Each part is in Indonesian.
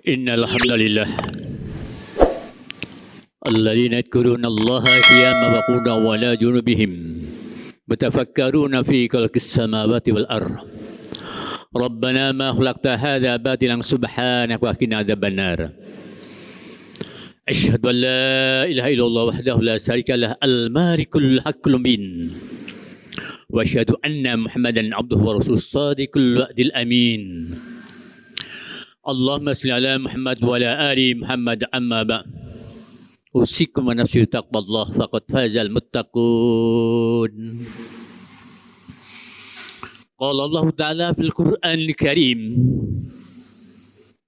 إن الحمد لله الذين يذكرون الله قياما وقعودا وعلى جنوبهم يتفكرون في خلق السماوات والأرض ربنا ما خلقت هذا باطلا سبحانك وقنا عذاب النار أشهد أن لا إله إلا الله وحده لا شريك له المالك الحق المبين وأشهد أن محمدا عبده ورسوله الصادق الوعد الأمين اللهم صل على محمد وعلى آل محمد أما بعد أوصيكم ونفسي بتقوى الله فقد فاز المتقون قال الله تعالى في القرآن الكريم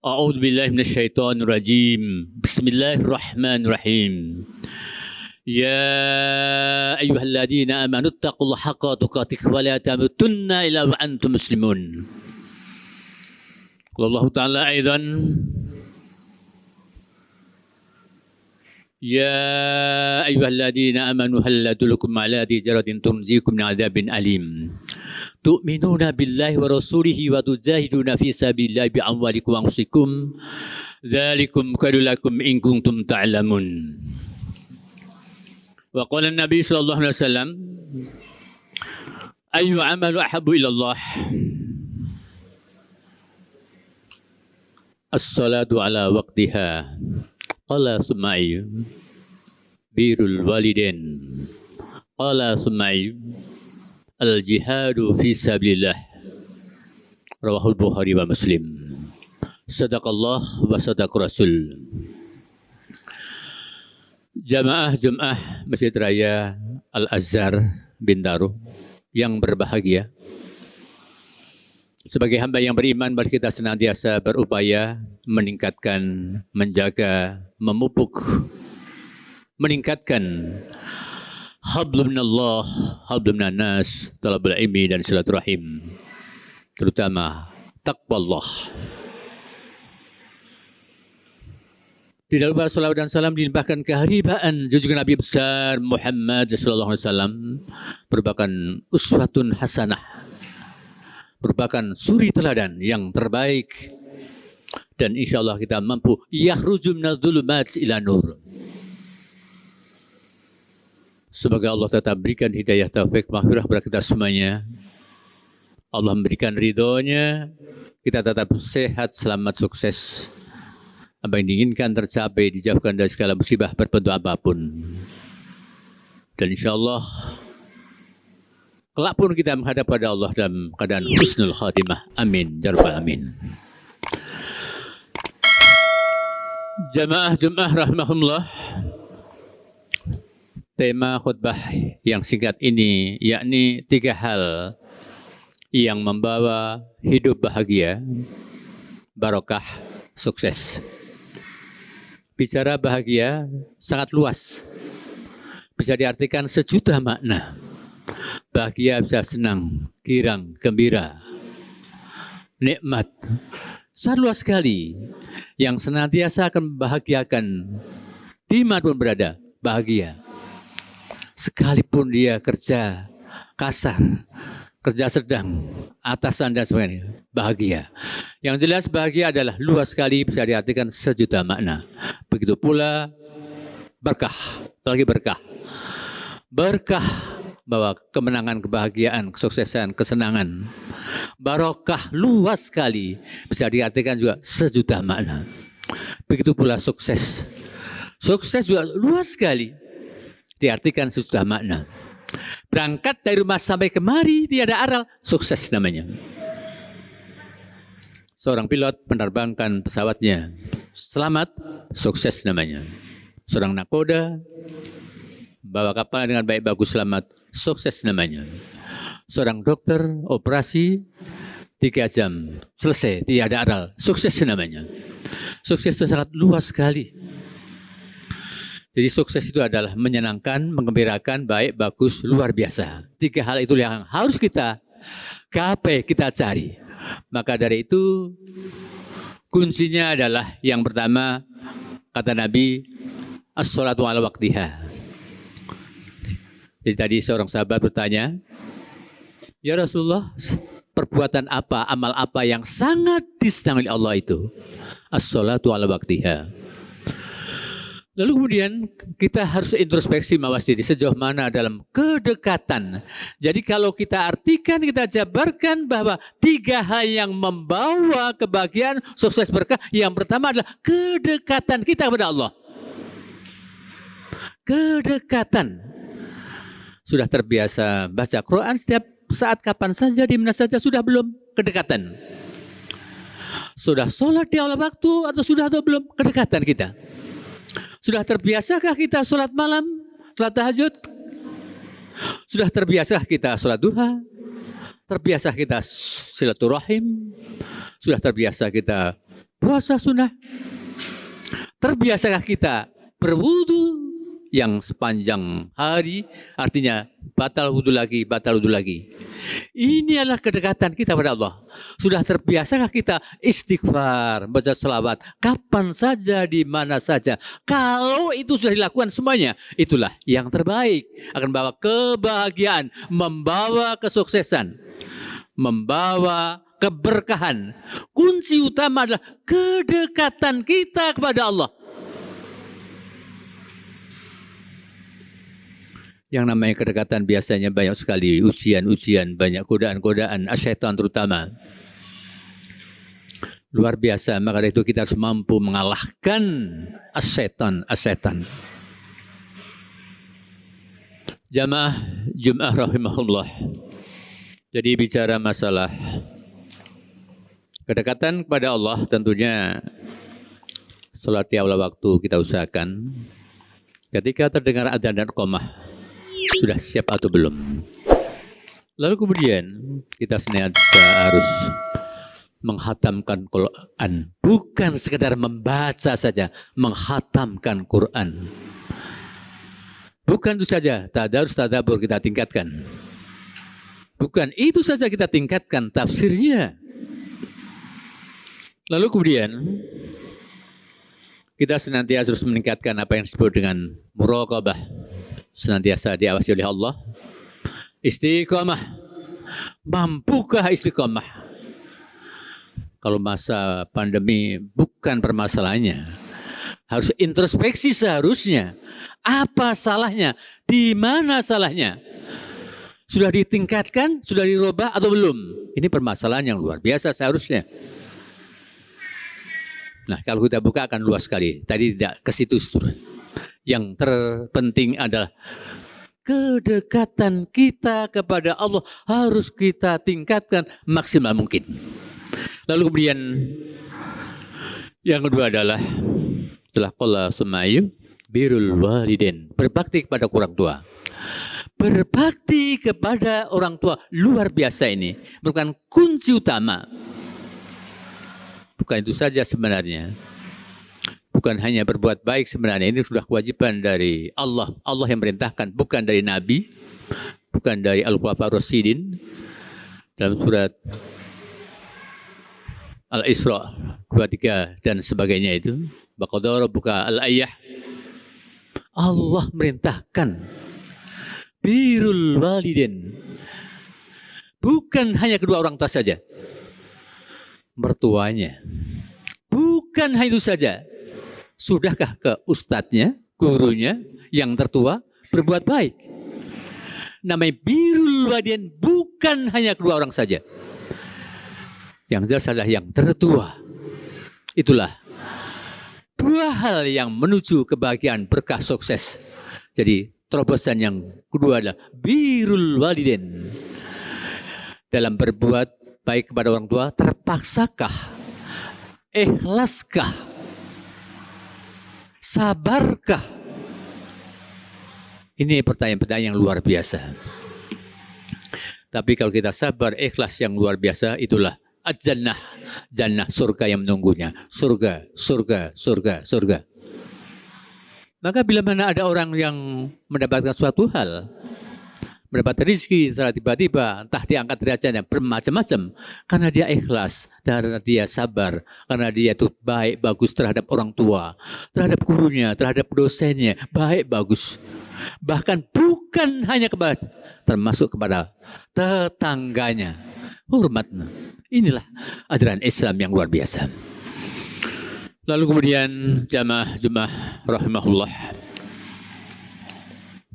أعوذ بالله من الشيطان الرجيم بسم الله الرحمن الرحيم يا أيها الذين آمنوا اتقوا الله حق تقاته ولا تموتن إلا وأنتم مسلمون قال الله تعالى أيضا يا أيها الذين آمنوا هل أدلكم على تجارة تنجيكم من عذاب أليم تؤمنون بالله ورسوله وتجاهدون في سبيل الله بأموالكم وأنفسكم ذلكم خير لكم إن كنتم تعلمون وقال النبي صلى الله عليه وسلم أي عمل أحب إلى الله الصلاة على وقتها قال ثم أي بر الوالدين قال ثم أي الجهاد في سبيل الله رواه البخاري ومسلم صدق الله وصدق رسول. Jamaah Jumat Masjid Raya Al-Azhar Bintaro yang berbahagia, sebagai hamba yang beriman, mari kita senantiasa berupaya meningkatkan, menjaga, memupuk, meningkatkan hablum minallah, hablum minannas, talabul ilmi dan silaturahim, terutama taqwallah. Di dalam salawat dan salam dilimpahkan keharibaan junjungan Nabi besar Muhammad sallallahu alaihi wasallam, merupakan uswatun hasanah, merupakan suri teladan yang terbaik, dan insyaallah kita mampu yakhruju minadh dhulumat ila nur. Semoga Allah tetap berikan hidayah taufik maghfirah kepada kita semuanya. Allah memberikan ridhonya, kita tetap sehat, selamat, sukses. Apa yang diinginkan tercapai, dijauhkan dari segala musibah berbentuk apapun. Dan insyaallah kelak pun kita menghadap pada Allah dalam keadaan husnul khatimah. Amin ya rabbal alamin. Jamaah Jumat rahimahumullah, tema khutbah yang singkat ini yakni 3 hal yang membawa hidup bahagia, barokah, sukses. Bicara bahagia sangat luas, bisa diartikan sejuta makna. Bahagia bisa senang, girang, gembira, nikmat, sangat luas sekali, yang senantiasa akan membahagiakan dimanapun berada, bahagia. Sekalipun dia kerja kasar, kerja sedang, atasan dan sebagainya, bahagia. Yang jelas bahagia adalah luas sekali, bisa diartikan sejuta makna. Begitu pula berkah, bagi berkah. Berkah bahwa kemenangan, kebahagiaan, kesuksesan, kesenangan. Barokah luas sekali, bisa diartikan juga sejuta makna. Begitu pula sukses. Sukses juga luas sekali, diartikan sejuta makna. Berangkat dari rumah sampai kemari tiada aral, sukses namanya. Seorang pilot menerbangkan pesawatnya selamat, sukses namanya. Seorang nakoda bawa kapal dengan baik, bagus, selamat, sukses namanya. Seorang dokter operasi 3 jam selesai, tiada aral, sukses namanya. Sukses itu sangat luas sekali. Jadi sukses itu adalah menyenangkan, menggembirakan, baik, bagus, luar biasa. 3 hal itu yang harus kita gapai, kita cari. Maka dari itu kuncinya adalah yang pertama, kata Nabi, as-salatu ala waqtiha. Jadi tadi seorang sahabat bertanya, ya Rasulullah, perbuatan apa, amal apa yang sangat disenangi Allah itu? as-sholatu ala waktiha. Lalu kemudian kita harus introspeksi mawas diri sejauh mana dalam kedekatan. Jadi kalau kita artikan, kita jabarkan bahwa 3 hal yang membawa kebahagiaan, sukses, berkah. Yang pertama adalah kedekatan kita kepada Allah. Kedekatan. Sudah terbiasa baca Quran setiap saat kapan saja, di mana saja, sudah belum? Kedekatan. Sudah sholat di awal waktu atau sudah atau belum? Kedekatan kita. Sudah terbiasakah kita sholat malam, sholat tahajud? Sudah terbiasakah kita sholat duha? Terbiasa kita silaturahim? Sudah terbiasa kita puasa sunnah? Terbiasakah kita berwudu yang sepanjang hari, artinya batal wudu lagi, batal wudu lagi. Ini adalah kedekatan kita pada Allah. Sudah terbiasakah kita istighfar, baca selawat, kapan saja, di mana saja. Kalau itu sudah dilakukan semuanya, itulah yang terbaik. Akan membawa kebahagiaan, membawa kesuksesan, membawa keberkahan. Kunci utama adalah kedekatan kita kepada Allah. Yang namanya kedekatan biasanya banyak sekali ujian-ujian, banyak godaan-godaan, asyaitan terutama. Luar biasa, maka dari itu kita harus mampu mengalahkan asyaitan. Jamaah Jum'ah rahimahullah. Jadi bicara masalah kedekatan kepada Allah, tentunya salat di awal waktu kita usahakan. Ketika terdengar adzan dan iqamah, sudah siap atau belum? Lalu kemudian kita senantiasa harus menghatamkan Quran, bukan sekedar membaca saja, menghatamkan Quran. Bukan itu saja, tadarus tadabbur kita tingkatkan. Bukan itu saja kita tingkatkan tafsirnya. Lalu kemudian kita senantiasa harus meningkatkan apa yang disebut dengan muraqabah. Senantiasa diawasi oleh Allah. Istiqamah. Mampukah istiqamah? Kalau masa pandemi bukan permasalahannya. Harus introspeksi seharusnya. Apa salahnya? Di mana salahnya? Sudah ditingkatkan? Sudah dirubah atau belum? Ini permasalahan yang luar biasa seharusnya. Nah, kalau kita buka akan luas sekali. Tadi tidak ke situ. Yang terpenting adalah kedekatan kita kepada Allah harus kita tingkatkan maksimal mungkin. Lalu kemudian yang kedua adalah setelah qala sumayu birrul walidain, berbakti kepada orang tua. Berbakti kepada orang tua luar biasa, ini merupakan kunci utama. Bukan itu saja sebenarnya. Bukan hanya berbuat baik sebenarnya, ini sudah kewajiban dari Allah. Allah yang merintahkan, bukan dari Nabi, bukan dari Al-Khulafaur Rasyidin. Dalam surat Al-Isra 23 dan sebagainya itu. Baqadara buka al-ayah. Allah merintahkan birrul walidain. Bukan hanya kedua orang tua saja. Mertuanya. Bukan hanya itu saja. Sudahkah ke ustadznya, gurunya yang tertua berbuat baik? Namanya birrul walidain bukan hanya kedua orang saja. Yang jelas adalah yang tertua. Itulah dua hal yang menuju kebahagiaan, berkah, sukses. Jadi terobosan yang kedua adalah birrul walidain. Dalam berbuat baik kepada orang tua, terpaksakah? Ikhlaskah? Sabarkah? Ini pertanyaan-pertanyaan yang luar biasa. Tapi kalau kita sabar, ikhlas yang luar biasa, itulah al-jannah. Jannah, surga yang menunggunya. Surga, surga, surga, surga. Maka bila mana ada orang yang mendapatkan suatu hal, mendapat rezeki secara tiba-tiba, entah diangkat derajatnya bermacam-macam, karena dia ikhlas, karena dia sabar, karena dia itu baik bagus terhadap orang tua, terhadap gurunya, terhadap dosennya, baik bagus. Bahkan bukan hanya kepada, termasuk kepada tetangganya. Hormat. Inilah ajaran Islam yang luar biasa. Lalu kemudian jamaah Jumat rahimahullah.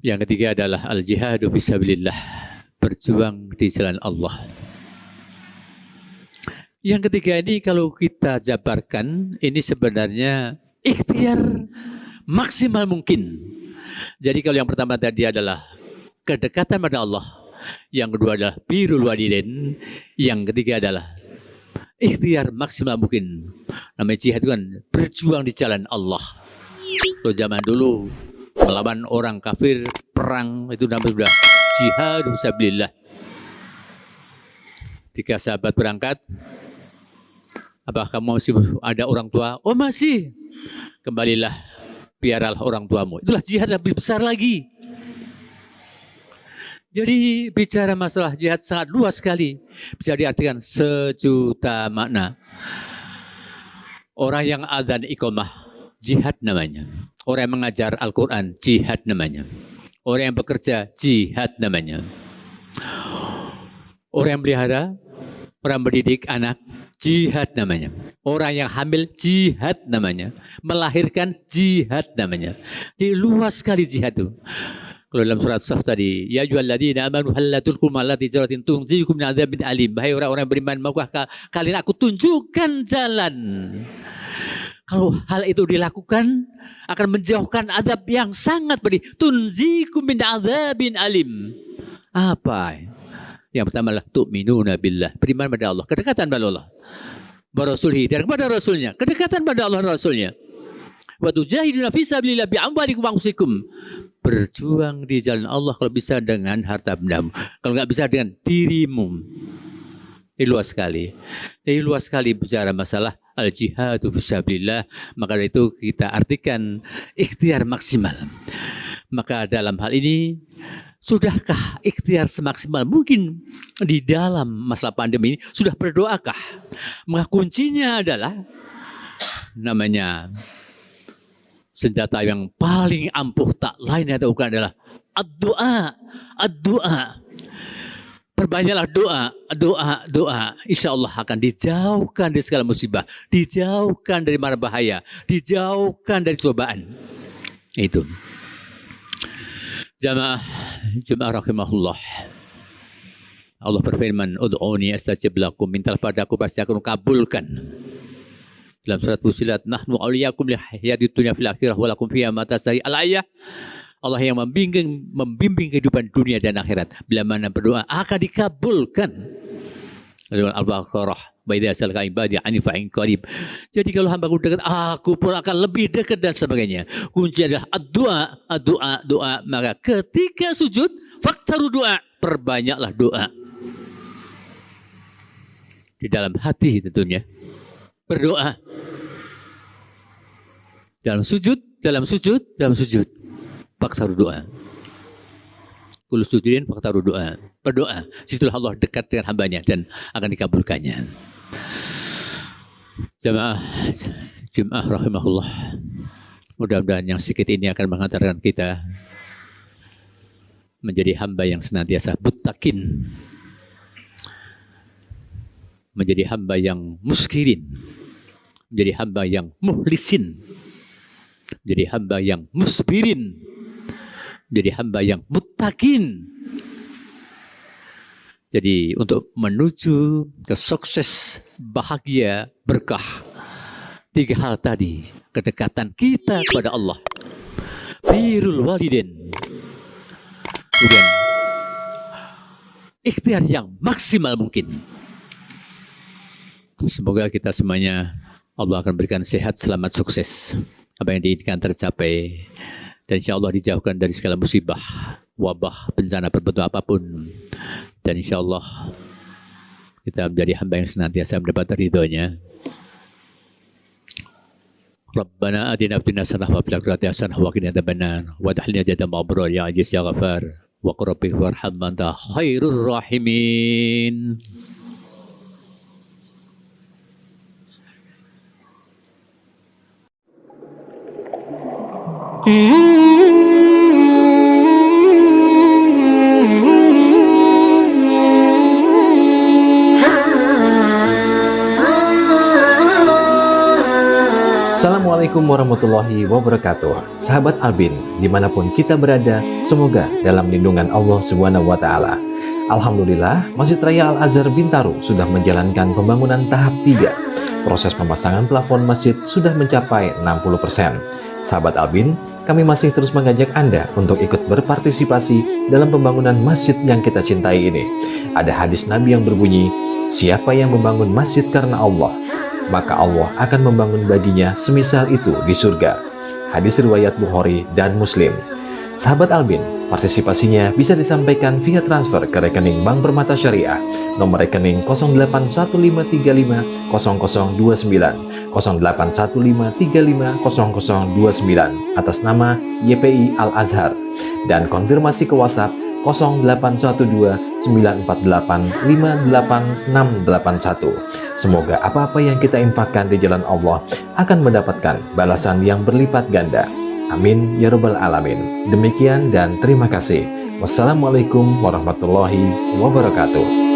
Yang ketiga adalah al-jihadu fisabilillah, berjuang di jalan Allah. Yang ketiga ini kalau kita jabarkan, ini sebenarnya ikhtiar maksimal mungkin. Jadi kalau yang pertama tadi adalah kedekatan pada Allah, yang kedua adalah birrul walidain, yang ketiga adalah ikhtiar maksimal mungkin. Namanya jihad itu kan berjuang di jalan Allah. Kalau zaman dulu melawan orang kafir, perang, itu namanya sudah jihad fisabilillah. Tiga sahabat berangkat, apakah kamu masih ada orang tua? Oh masih. Kembalilah, piaralah orang tuamu. Itulah jihad lebih besar lagi. Jadi bicara masalah jihad sangat luas sekali. Bisa diartikan sejuta makna. Orang yang adzan iqamah, jihad namanya. Orang yang mengajar Al-Quran, jihad namanya. Orang yang bekerja, jihad namanya. Orang yang melihara, orang mendidik anak, jihad namanya. Orang yang hamil, jihad namanya. Melahirkan, jihad namanya. Jadi luas sekali jihad itu. Kalau dalam surat Saf tadi, ya ayyuhalladzina amanu hal la tulqu ma'allati jaratin tunjikum min adzabin alim. Bahai orang-orang yang beriman, maukah kalian aku tunjukkan jalan. Kalau hal itu dilakukan, akan menjauhkan azab yang sangat pedih. Tunjikum min adzabin alim. Apa? Yang pertama adalah tu'minuna billah, beriman pada Allah, kedekatan pada Allah. Wa rasulihi, dan kepada Rasulnya, kedekatan pada Allah dan Rasulnya. Wa tujahiduna fi sabilillah bi amwalikum wa anfusikum. Berjuang di jalan Allah kalau bisa dengan harta bendamu, kalau nggak bisa dengan dirimu. Ini luas sekali. Jadi luas sekali bicara masalah al-jihadu fisabilillah. Maka dari itu kita artikan ikhtiar maksimal. Maka dalam hal ini, sudahkah ikhtiar semaksimal mungkin di dalam masalah pandemi ini? Sudah berdoakah? Maka kuncinya adalah namanya senjata yang paling ampuh tak lain atau bukan adalah ad-doa. Ad-doa. Perbanyaklah doa. Insya Allah akan dijauhkan dari segala musibah, dijauhkan dari mara bahaya, dijauhkan dari cobaan. Itu. Jamaah rahimahullah. Allah berfirman, ud'uni astajib lakum, mintalah padaku pasti akan kabulkan. Dalam surat Fussilat, nahnu awliyakum li hayatid dunya fil akhirah wa lakum fiha ma tasari al-ayah. Allah yang membimbing kehidupan dunia dan akhirat. Bila mana berdoa akan dikabulkan. Al-Baqarah, wa idza salaka ibadi anni fa in qarib. Jadi kalau hambaku dekat, aku pun akan lebih dekat dan sebagainya. Kunci adalah doa. Maka ketika sujud, faktaru doa, perbanyaklah doa. Di dalam hati tentunya. Berdoa. Dalam sujud. Faktaru doa. Kullu sujudin faktaru doa. Berdoa. Situlah Allah dekat dengan hambanya dan akan dikabulkannya. Jamaah Jum'ah rahimahullah. Mudah-mudahan yang sedikit ini akan mengantarkan kita menjadi hamba yang senantiasa muttaqin, menjadi hamba yang muskirin, menjadi hamba yang muhlisin, menjadi hamba yang musbirin, menjadi hamba yang muttaqin. Jadi untuk menuju ke sukses, bahagia, berkah, tiga hal tadi, kedekatan kita kepada Allah, birrul walidain, kemudian ikhtiar yang maksimal mungkin. Semoga kita semuanya Allah akan berikan sehat, selamat, sukses. Apa yang diinginkan tercapai. Dan insya Allah dijauhkan dari segala musibah, wabah, bencana, berbentuk apapun. Dan insya Allah kita menjadi hamba yang senantiasa mendapat ridhonya. Rabbana atina fid dunya hasanah wa fil akhirati hasanah wa qina adzabannar wa adkhilna jannata ma'abrar ya aziz ya ghafar wa qur rabbi warham anta khairur rahimin. Assalamualaikum warahmatullahi wabarakatuh. Sahabat Albin, dimanapun kita berada, semoga dalam lindungan Allah Subhanahu wa Ta'ala. Alhamdulillah, Masjid Raya Al-Azhar Bintaro sudah menjalankan pembangunan tahap 3. Proses pemasangan plafon masjid sudah mencapai 60%. Sahabat Albin, kami masih terus mengajak Anda untuk ikut berpartisipasi dalam pembangunan masjid yang kita cintai ini. Ada hadis Nabi yang berbunyi, siapa yang membangun masjid karena Allah, maka Allah akan membangun baginya semisal itu di surga. Hadis riwayat Bukhari dan Muslim. Sahabat Albin, partisipasinya bisa disampaikan via transfer ke rekening Bank Permata Syariah, nomor rekening 0815350029, 0815350029 atas nama YPI Al-Azhar, dan konfirmasi ke WhatsApp 0812-948-58681. Semoga apa-apa yang kita infakkan di jalan Allah akan mendapatkan balasan yang berlipat ganda. Amin ya Rabbal Alamin. Demikian dan terima kasih. Wassalamualaikum warahmatullahi wabarakatuh.